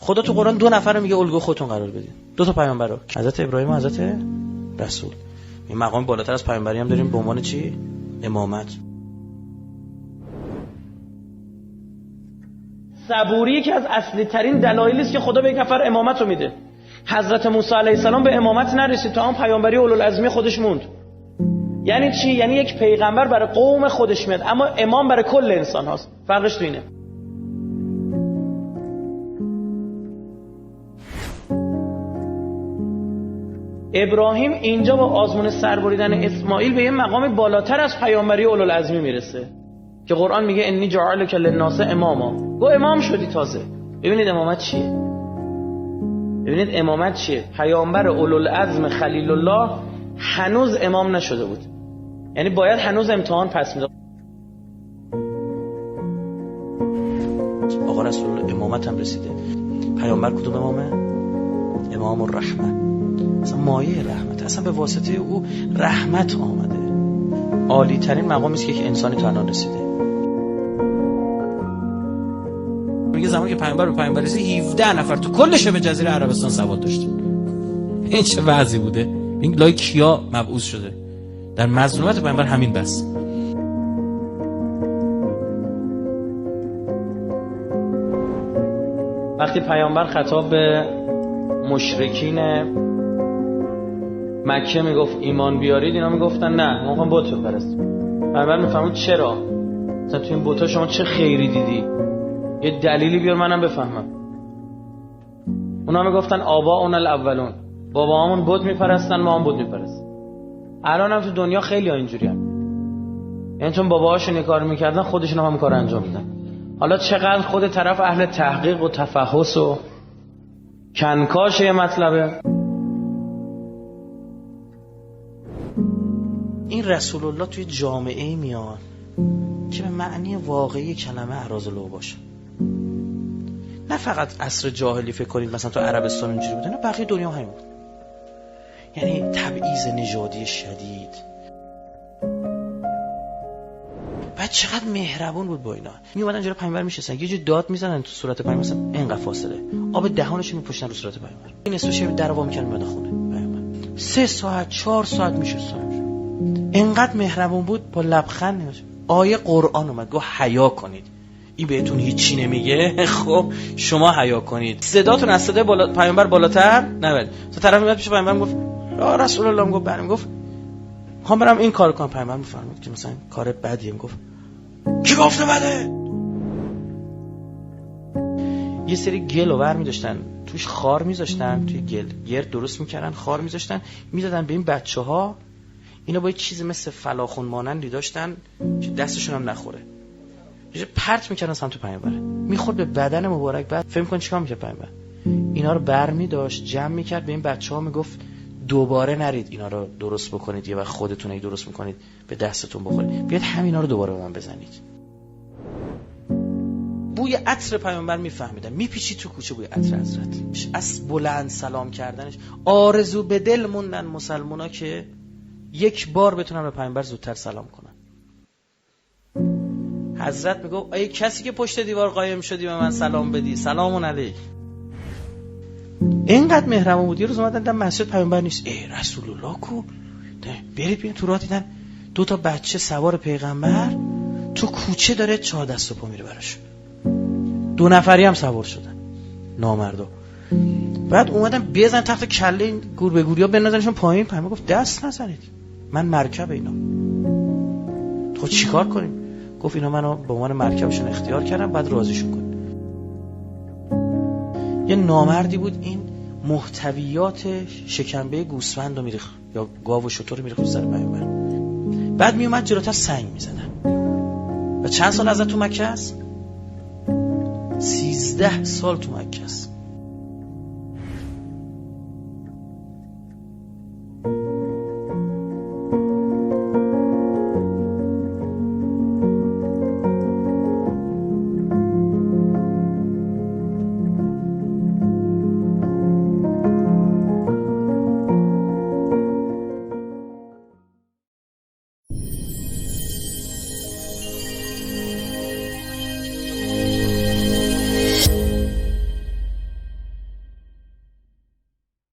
خدا تو قرآن 2 نفر رو میگه الگو خودتون قرار بدید، 2 تا پیامبر رو، حضرت ابراهیم و حضرت رسول. این مقام بالاتر از پیامبری هم داریم به عنوان چی؟ امامت. صبوری که از اصلی ترین دلایلی است که خدا به یک نفر امامت رو میده. حضرت موسی علیه السلام به امامت نرسید تا اون پیامبری اولوالعزمی خودش موند. یعنی چی؟ یعنی یک پیغمبر برای قوم خودش میاد، اما امام برای کل انسان هاست. فرقش تو اینه. ابراهیم اینجا با آزمون سربریدن اسماعیل به یه مقام بالاتر از پیامبری اولوالعزمی میرسه که قرآن میگه انی جاعلک للناس اماما. گو امام شدی تازه. ببینید امامت چیه؟ ببینید امامت چیه؟ پیامبر اولوالعزم خلیل الله هنوز امام نشده بود، یعنی باید هنوز امتحان پس میداد. آقا رسول امامت هم رسیده. پیامبر کدوم امامه؟ امام الرحمه، اصلا مایه رحمت، اصلا به واسطه او رحمت آمده. عالی ترین مقامی است که یک انسانی تا الان رسیده. میگه زمانی که پیامبر به پیامبری رسید 17 نفر تو کل شبه جزیره عربستان سواد داشت. این چه وضعی بوده؟ این لای کیا مبعوث شده؟ در مظلومت پیامبر همین بس. وقتی پیامبر خطاب به مشرکین مکه میگفت ایمان بیارید، اینا میگفتن نه ما میخوایم بت بپرستیم. پیامبر میفهمید چرا؟ مثلا تو این بت‌ها شما چه خیری دیدی؟ یه دلیلی بیار منم بفهمم. اونا میگفتن آباؤنا الاولون، باباهامون بت میپرستن، ما هم بت میپرستیم. الان هم تو دنیا خیلی ها اینجوری هم. یعنی چون باباهاشون این کار میکردن خودشون هم کار انجام میدن. حالا چقدر خود طرف اهل تحقیق و تفحص و کنکاش یه مطلبه. این رسول الله توی جامعه میاد که به معنی واقعی کلمه اراذله باشه. نه فقط عصر جاهلی فکر کنید مثلا تو عربستان اینجوری بوده، نه بقیه دنیا همین بود. یعنی تبعیض نژادی شدید. بعد چقدر مهربون بود با اینا. می اومدن جلوی پیامبر میشستن، یه جوری داد میزنن تو صورت پیامبر، مثلا اینقدر فاصله، آب دهانش میپوشن رو صورت پیامبر. این نصف شب درو وا میکردن میاد خونه پیامبر. 3 ساعت 4 ساعت میشستن. اینقدر مهربون بود، با لبخند نمیشه. آیه قرآن اومد گفت حیا کنید. این بهتون هیچی نمیگه؟ خب شما حیا کنید. صداتون از صدای پیامبر بالاتر نبرید. تو طرف میاد پیش پیامبر گفت رسول الله، گفت برام، گفت میخوام برم این کارو کنم. پیامبر میفرمود که مثلا کار بدیه. گفت کی گفته بده؟ یه سری گلو برمی داشتن توش خار میذاشتن، توی گل گرد درست میکردن، خار میذاشتن میدادن به این بچه‌ها. اینا با یه چیزی مثل فلاخون مانندی داشتن که دستشون هم نخوره، یه پرت میکردن سمت پیامبر، میخورد به بدن مبارک. بعد فهم کن چیکار میکرد پیامبر؟ اینا رو برمی داشت جمع میکرد، به این بچه‌ها میگفت دوباره نرید اینا رو درست بکنید، یه وقت خودتون ای درست میکنید به دستتون بخورید، بیاد همینا رو دوباره به من بزنید. بوی عطر پیامبر میفهمیدن، میپیچید تو کوچه بوی عطر حضرت. از بلند سلام کردنش آرزو به دل موندن مسلمونا که یک بار بتونن به پیامبر زودتر سلام کنن. حضرت میگفت ای کسی که پشت دیوار قایم شدی به من سلام بدی، سلام علیک. اینقدر مهربون بود. یه روز اومدن دیدن مسجد پیامبر نیست. ای رسول الله کو؟ برید ببین تو راه دیدن 2 تا بچه سوار پیغمبر تو کوچه داره 4 دست و پا میره براش. 2 نفری هم سوار شدن نامردا. بعد اومدن بزن تحت کله این گور به گوریا بندازنشون پایین. پیامبر گفت دست نزنید، من مرکب اینا. تو چیکار کنیم؟ گفت اینا منو به عنوان مرکبشون اختیار کردم، بعد راضیشون کن. یه نامردی بود، این محتویات شکمبه گوسفند رو میریخت یا گاو و شتر رو میریخت رو سر پیامبر. بعد میومد جلوتر سنگ میزنن. و چند سال ازت تو مکه است؟ 13 سال تو مکه است.